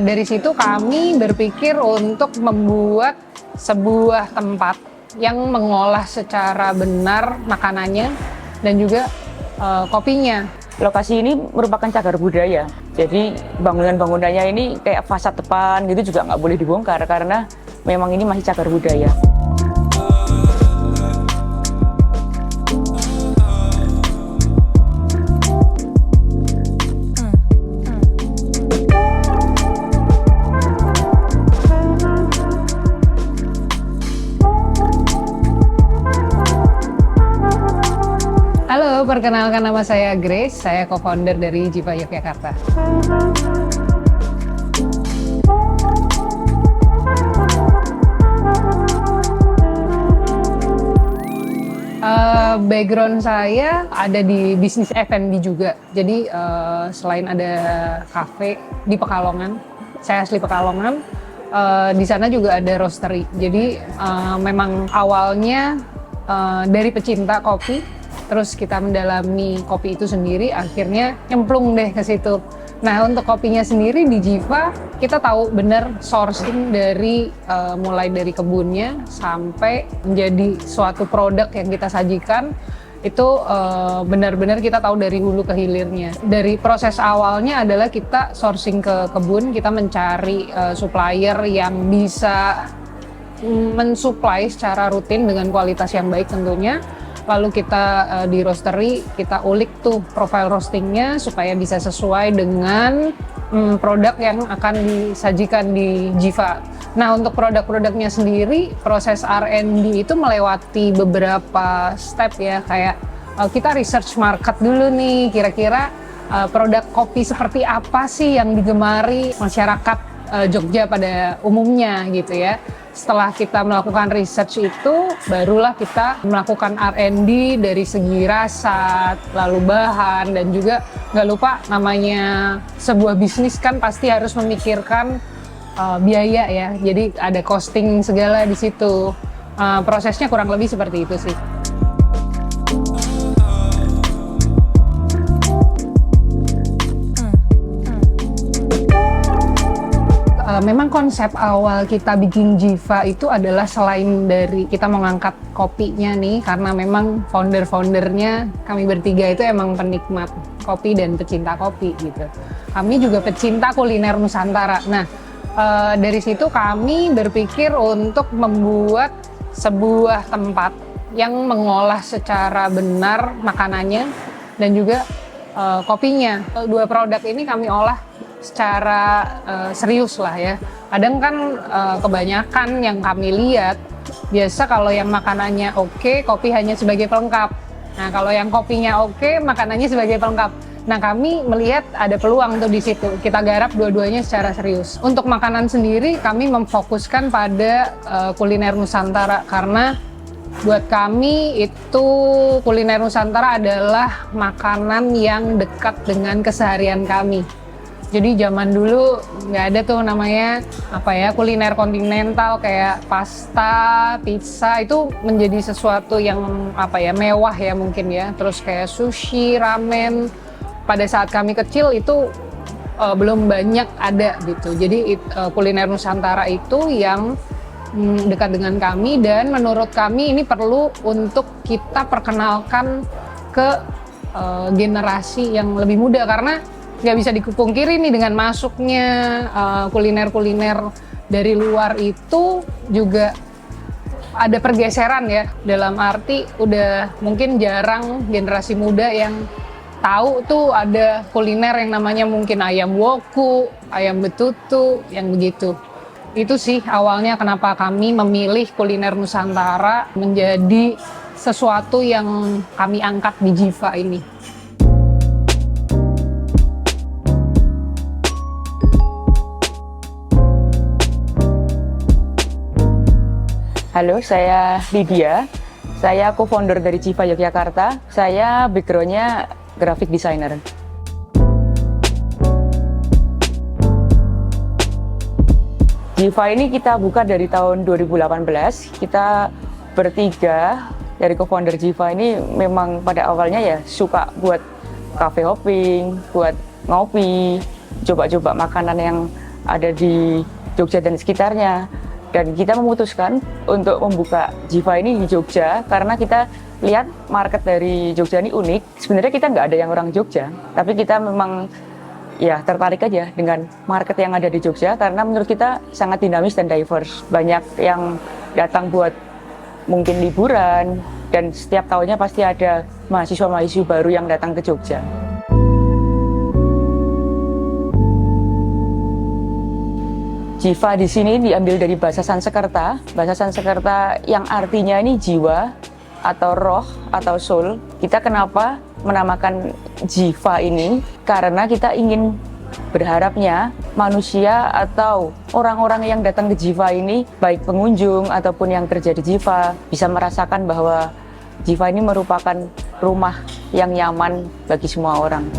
Dari situ kami berpikir untuk membuat sebuah tempat yang mengolah secara benar makanannya dan juga kopinya. Lokasi ini merupakan cagar budaya, jadi bangunan-bangunannya ini kayak fasad depan gitu juga nggak boleh dibongkar karena memang ini masih cagar budaya. Halo, perkenalkan nama saya Grace, saya co-founder dari Jiva Yogyakarta. Background saya ada di bisnis F&B juga. Jadi selain ada kafe di Pekalongan, saya asli Pekalongan, di sana juga ada roastery. Jadi memang awalnya dari pecinta kopi, terus kita mendalami kopi itu sendiri, akhirnya nyemplung deh ke situ. Nah, untuk kopinya sendiri di Jiva, kita tahu benar sourcing dari mulai dari kebunnya sampai menjadi suatu produk yang kita sajikan, itu benar-benar kita tahu dari hulu ke hilirnya. Dari proses awalnya adalah kita sourcing ke kebun, kita mencari supplier yang bisa mensuplai secara rutin dengan kualitas yang baik tentunya. Lalu kita di roastery, kita ulik tuh profile roastingnya supaya bisa sesuai dengan produk yang akan disajikan di Jiva. Nah, untuk produk-produknya sendiri, proses R&D itu melewati beberapa step ya, kayak kita research market dulu nih, kira-kira produk kopi seperti apa sih yang digemari masyarakat Jogja pada umumnya gitu ya. Setelah kita melakukan research itu, barulah kita melakukan R&D dari segi rasa, lalu bahan, dan juga nggak lupa namanya sebuah bisnis kan pasti harus memikirkan biaya ya. Jadi ada costing segala di situ. Prosesnya kurang lebih seperti itu sih. Memang konsep awal kita bikin Jiva itu adalah selain dari kita mengangkat kopinya nih, karena memang founder-foundernya kami bertiga itu emang penikmat kopi dan pecinta kopi gitu. Kami juga pecinta kuliner Nusantara. Nah, dari situ kami berpikir untuk membuat sebuah tempat yang mengolah secara benar makanannya dan juga kopinya. Dua produk ini kami olah secara serius lah ya. Kadang kan kebanyakan yang kami lihat, biasa kalau yang makanannya oke, kopi hanya sebagai pelengkap. Nah, kalau yang kopinya oke, makanannya sebagai pelengkap. Nah, kami melihat ada peluang tuh di situ. Kita garap dua-duanya secara serius. Untuk makanan sendiri, kami memfokuskan pada kuliner Nusantara karena buat kami itu kuliner Nusantara adalah makanan yang dekat dengan keseharian kami. Jadi zaman dulu nggak ada tuh namanya kuliner kontinental kayak pasta, pizza, itu menjadi sesuatu yang mewah ya mungkin ya. Terus kayak sushi, ramen, pada saat kami kecil itu belum banyak ada gitu. Jadi kuliner Nusantara itu yang dekat dengan kami, dan menurut kami ini perlu untuk kita perkenalkan ke generasi yang lebih muda, karena nggak bisa dipungkiri nih dengan masuknya kuliner-kuliner dari luar itu juga ada pergeseran ya, dalam arti udah mungkin jarang generasi muda yang tahu tuh ada kuliner yang namanya mungkin ayam woku, ayam betutu, yang begitu. Itu sih awalnya kenapa kami memilih kuliner Nusantara menjadi sesuatu yang kami angkat di Jiva ini. Halo, saya Lydia. Saya co-founder dari Jiva Yogyakarta. Saya background-nya graphic designer. Jiva ini kita buka dari tahun 2018. Kita bertiga dari co-founder Jiva ini memang pada awalnya ya suka buat cafe hopping, buat ngopi, coba-coba makanan yang ada di Jogja dan sekitarnya. Dan kita memutuskan untuk membuka Jiva ini di Jogja karena kita lihat market dari Jogja ini unik. Sebenarnya kita nggak ada yang orang Jogja, tapi kita memang ya tertarik aja dengan market yang ada di Jogja karena menurut kita sangat dinamis dan diverse. Banyak yang datang buat mungkin liburan, dan setiap tahunnya pasti ada mahasiswa-mahasiswa baru yang datang ke Jogja. Jiva di sini diambil dari bahasa Sanskerta. Bahasa Sanskerta yang artinya ini jiwa atau roh atau soul. Kita kenapa menamakan Jiva ini? Karena kita ingin berharapnya manusia atau orang-orang yang datang ke Jiva ini, baik pengunjung ataupun yang kerja di Jiva, bisa merasakan bahwa Jiva ini merupakan rumah yang nyaman bagi semua orang.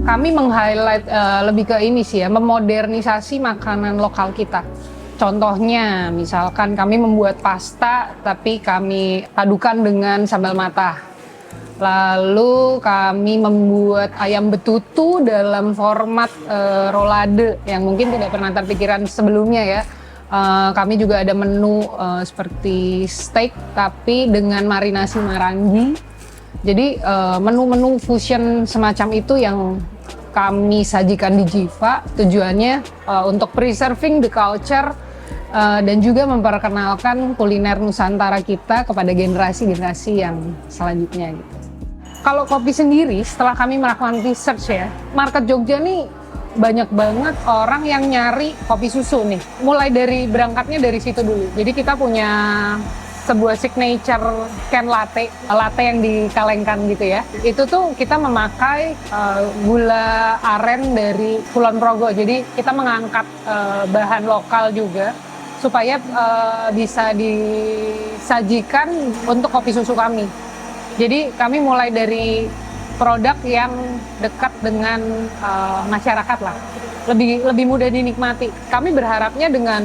Kami meng-highlight lebih ke ini sih ya, memodernisasi makanan lokal kita. Contohnya, misalkan kami membuat pasta, tapi kami padukan dengan sambal matah. Lalu kami membuat ayam betutu dalam format rolade, yang mungkin tidak pernah terpikiran sebelumnya ya. Kami juga ada menu seperti steak, tapi dengan marinasi marangi. Jadi menu-menu fusion semacam itu yang kami sajikan di Jiva, tujuannya untuk preserving the culture dan juga memperkenalkan kuliner Nusantara kita kepada generasi-generasi yang selanjutnya gitu. Kalau kopi sendiri, setelah kami melakukan research ya, market Jogja nih banyak banget orang yang nyari kopi susu nih. Mulai dari berangkatnya dari situ dulu. Jadi kita punya sebuah signature can latte yang dikalengkan gitu ya. Itu tuh kita memakai gula aren dari Kulon Progo. Jadi kita mengangkat bahan lokal juga supaya bisa disajikan untuk kopi susu kami. Jadi kami mulai dari produk yang dekat dengan masyarakat lah. Lebih mudah dinikmati. Kami berharapnya dengan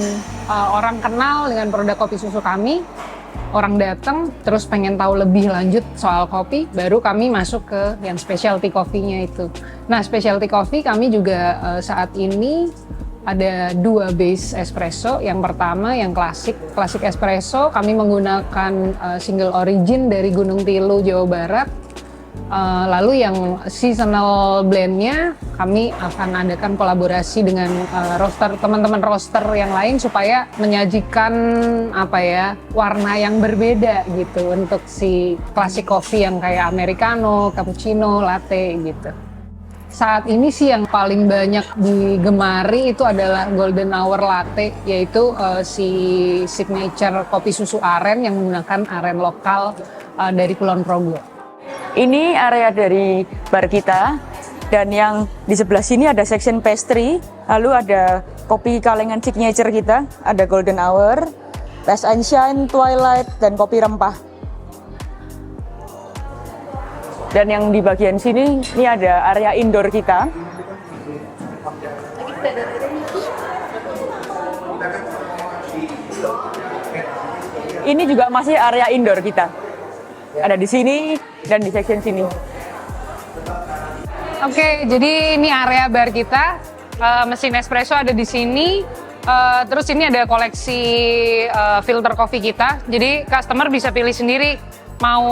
orang kenal dengan produk kopi susu kami, orang datang terus pengen tahu lebih lanjut soal kopi, baru kami masuk ke yang specialty coffee-nya itu. Nah, specialty coffee kami juga saat ini ada 2 base espresso. Yang pertama yang klasik espresso, kami menggunakan single origin dari Gunung Tilu, Jawa Barat. Lalu yang seasonal blend-nya kami akan adakan kolaborasi dengan teman-teman roaster yang lain supaya menyajikan warna yang berbeda gitu untuk si classic coffee yang kayak americano, cappuccino, latte gitu. Saat ini sih yang paling banyak digemari itu adalah golden hour latte, yaitu si signature kopi susu aren yang menggunakan aren lokal dari Kulon Progo. Ini area dari bar kita, dan yang di sebelah sini ada section pastry, lalu ada kopi kalengan signature kita, ada golden hour, Rise and Shine, Twilight, dan kopi rempah. Dan yang di bagian sini, ini ada area indoor kita. Ini juga masih area indoor kita. Ada di sini dan di section sini. Oke, jadi ini area bar kita. Mesin espresso ada di sini. Terus ini ada koleksi filter kopi kita. Jadi customer bisa pilih sendiri mau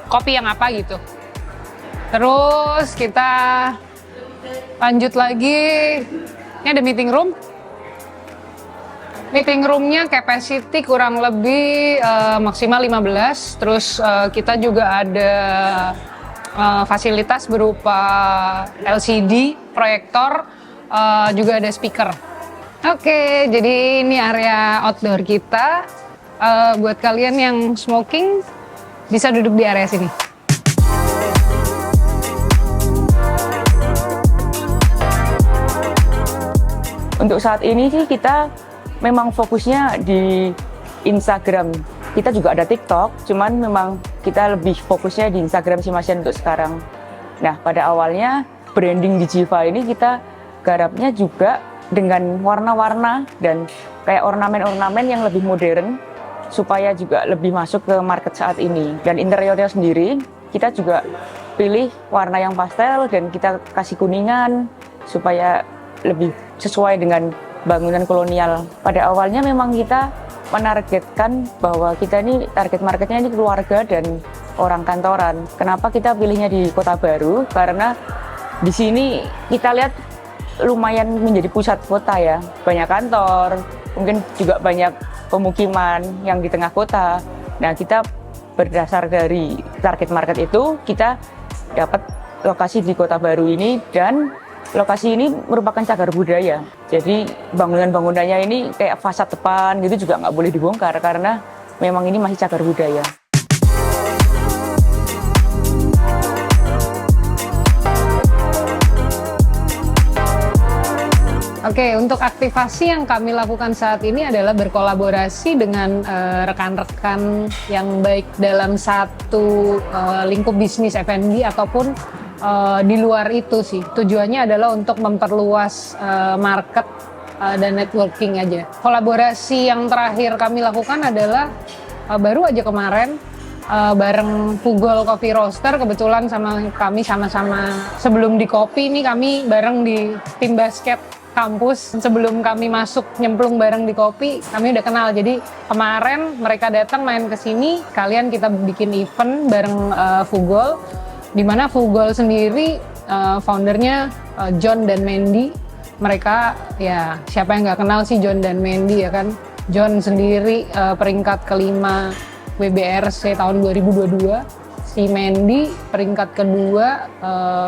kopi yang apa gitu. Terus kita lanjut lagi. Ini ada meeting room. Meeting room-nya capacity kurang lebih maksimal 15. Terus kita juga ada fasilitas berupa LCD, proyektor, juga ada speaker. Oke, jadi ini area outdoor kita. Buat kalian yang smoking, bisa duduk di area sini. Untuk saat ini sih kita memang fokusnya di Instagram. Kita juga ada TikTok, cuman memang kita lebih fokusnya di Instagram sih Mas untuk sekarang. Nah, pada awalnya branding di Jiva ini kita garapnya juga dengan warna-warna dan kayak ornamen-ornamen yang lebih modern. supaya juga lebih masuk ke market saat ini. Dan interiornya sendiri kita juga pilih warna yang pastel dan kita kasih kuningan supaya lebih sesuai dengan bangunan kolonial. Pada awalnya memang kita menargetkan bahwa kita ini target marketnya ini keluarga dan orang kantoran. Kenapa kita pilihnya di Kota Baru? Karena di sini kita lihat lumayan menjadi pusat kota ya. Banyak kantor, mungkin juga banyak pemukiman yang di tengah kota. Nah, kita berdasar dari target market itu, kita dapat lokasi di Kota Baru ini, dan lokasi ini merupakan cagar budaya. Jadi bangunan-bangunannya ini kayak fasad depan gitu juga nggak boleh dibongkar karena memang ini masih cagar budaya. Oke, untuk aktivasi yang kami lakukan saat ini adalah berkolaborasi dengan rekan-rekan yang baik dalam satu lingkup bisnis F&B ataupun di luar itu sih. Tujuannya adalah untuk memperluas market dan networking aja. Kolaborasi yang terakhir kami lakukan adalah baru aja kemarin bareng Fugol Coffee Roaster. Kebetulan kami sama-sama sebelum di kopi ini kami bareng di tim basket kampus. Sebelum kami masuk nyemplung bareng di kopi, kami udah kenal. Jadi kemarin mereka datang main ke sini, kita bikin event bareng Fugol, di mana Fugol sendiri foundernya John dan Mandy. Mereka ya siapa yang nggak kenal sih John dan Mandy ya kan. John sendiri peringkat kelima WBRC tahun 2022. Si Mandy peringkat kedua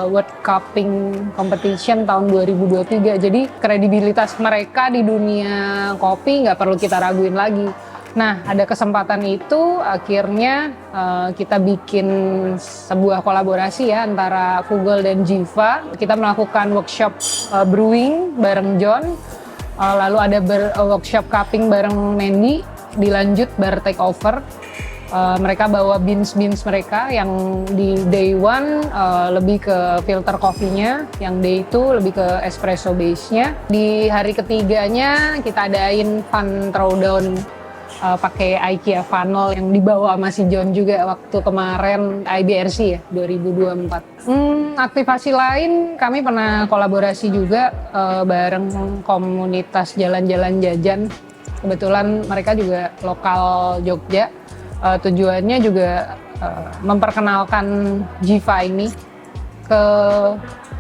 World Cupping Competition tahun 2023. Jadi kredibilitas mereka di dunia kopi nggak perlu kita raguin lagi. Nah, ada kesempatan itu akhirnya kita bikin sebuah kolaborasi ya antara Fugol dan Jiva. Kita melakukan workshop brewing bareng John, lalu ada workshop cupping bareng Mandy, dilanjut bar takeover. Mereka bawa beans mereka yang di day one lebih ke filter coffee-nya, yang day 2 lebih ke espresso base-nya. Di hari ketiganya kita adain fun throwdown pakai IKEA funnel yang dibawa sama si John juga waktu kemarin IBRC ya 2024. Aktivasi lain kami pernah kolaborasi juga bareng komunitas jalan-jalan jajan. Kebetulan mereka juga lokal Jogja. Tujuannya juga memperkenalkan Jiva ini ke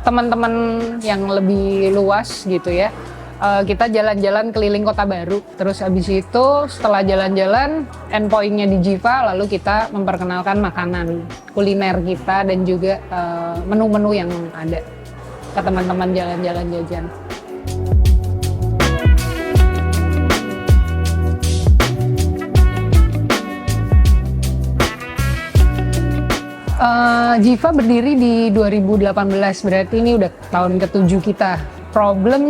teman-teman yang lebih luas gitu ya. Kita jalan-jalan keliling Kota Baru, terus habis itu setelah jalan-jalan endpoint-nya di Jiva, lalu kita memperkenalkan makanan kuliner kita dan juga menu-menu yang ada ke teman-teman jalan-jalan jajan. Jiva berdiri di 2018, berarti ini udah tahun ke-7 kita. Problem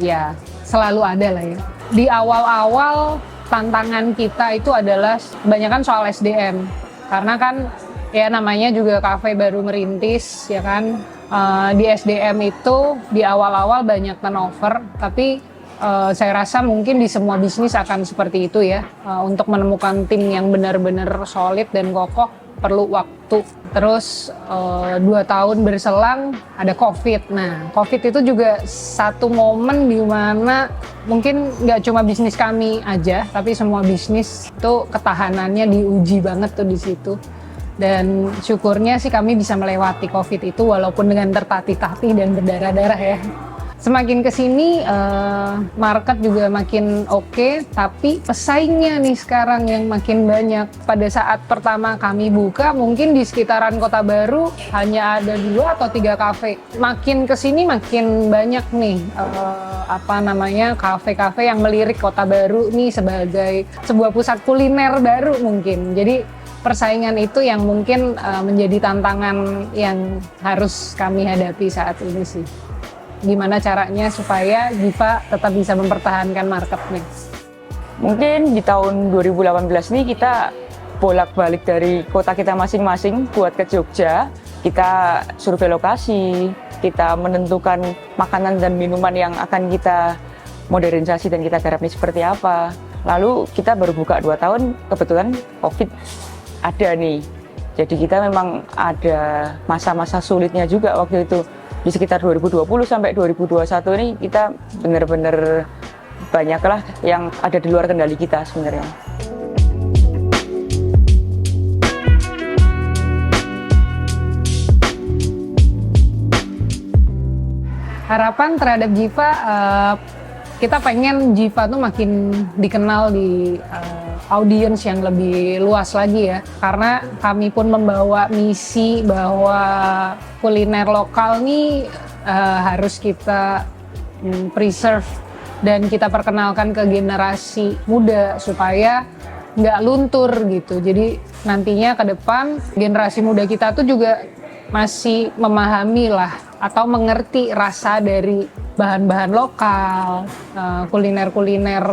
ya selalu ada lah ya. Di awal-awal tantangan kita itu adalah kebanyakan soal SDM. Karena kan ya namanya juga kafe baru merintis ya kan. Di SDM itu di awal-awal banyak turnover, tapi saya rasa mungkin di semua bisnis akan seperti itu ya. Untuk menemukan tim yang benar-benar solid dan kokoh perlu waktu. Terus 2 tahun berselang ada COVID. Nah, COVID itu juga satu momen di mana mungkin nggak cuma bisnis kami aja, tapi semua bisnis itu ketahanannya diuji banget tuh di situ. Dan syukurnya sih kami bisa melewati COVID itu walaupun dengan tertatih-tatih dan berdarah-darah ya. Semakin kesini market juga makin oke, tapi pesaingnya nih sekarang yang makin banyak. Pada saat pertama kami buka, mungkin di sekitaran Kota Baru hanya ada 2 atau 3 kafe. Makin kesini makin banyak nih kafe-kafe yang melirik Kota Baru nih sebagai sebuah pusat kuliner baru mungkin. Jadi persaingan itu yang mungkin menjadi tantangan yang harus kami hadapi saat ini sih. Gimana caranya supaya Jiva tetap bisa mempertahankan marketnya? Mungkin di tahun 2018 ini kita bolak-balik dari kota kita masing-masing buat ke Jogja. Kita survei lokasi, kita menentukan makanan dan minuman yang akan kita modernisasi dan kita garap ini seperti apa. Lalu kita baru buka 2 tahun, kebetulan COVID ada nih. Jadi kita memang ada masa-masa sulitnya juga waktu itu. Di sekitar 2020 sampai 2021 ini kita benar-benar banyaklah yang ada di luar kendali kita sebenarnya. Harapan terhadap Jiva, kita pengen Jiva tuh makin dikenal di audiens yang lebih luas lagi ya. Karena kami pun membawa misi bahwa kuliner lokal nih harus kita preserve dan kita perkenalkan ke generasi muda supaya nggak luntur gitu. Jadi nantinya ke depan generasi muda kita tuh juga masih memahami lah atau mengerti rasa dari bahan-bahan lokal, kuliner-kuliner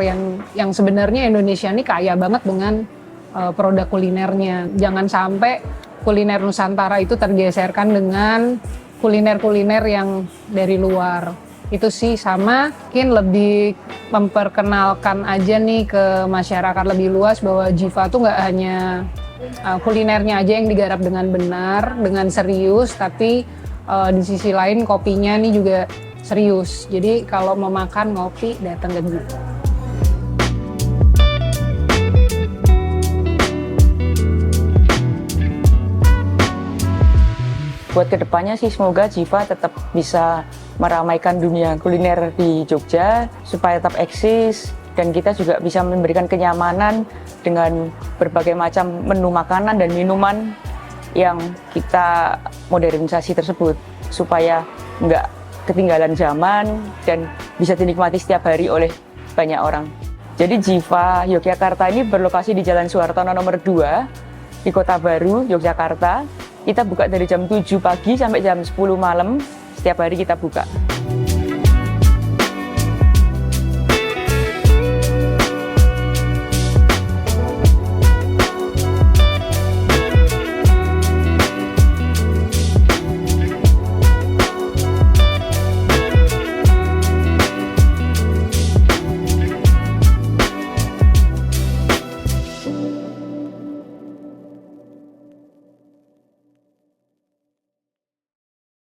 yang sebenarnya Indonesia ini kaya banget dengan produk kulinernya. Jangan sampai kuliner Nusantara itu tergeserkan dengan kuliner-kuliner yang dari luar. Itu sih sama, mungkin lebih memperkenalkan aja nih ke masyarakat lebih luas bahwa Jiva tuh nggak hanya kulinernya aja yang digarap dengan benar, dengan serius, tapi di sisi lain kopinya nih juga serius. Jadi kalau mau makan ngopi datang ke Jiva. Buat kedepannya sih semoga Jiva tetap bisa meramaikan dunia kuliner di Jogja supaya tetap eksis dan kita juga bisa memberikan kenyamanan dengan berbagai macam menu makanan dan minuman yang kita modernisasi tersebut supaya nggak ketinggalan zaman dan bisa dinikmati setiap hari oleh banyak orang. Jadi Jiva Yogyakarta ini berlokasi di Jalan Suhartono nomor 2 di Kota Baru, Yogyakarta. Kita buka dari jam 7 pagi sampai jam 10 malam, setiap hari kita buka.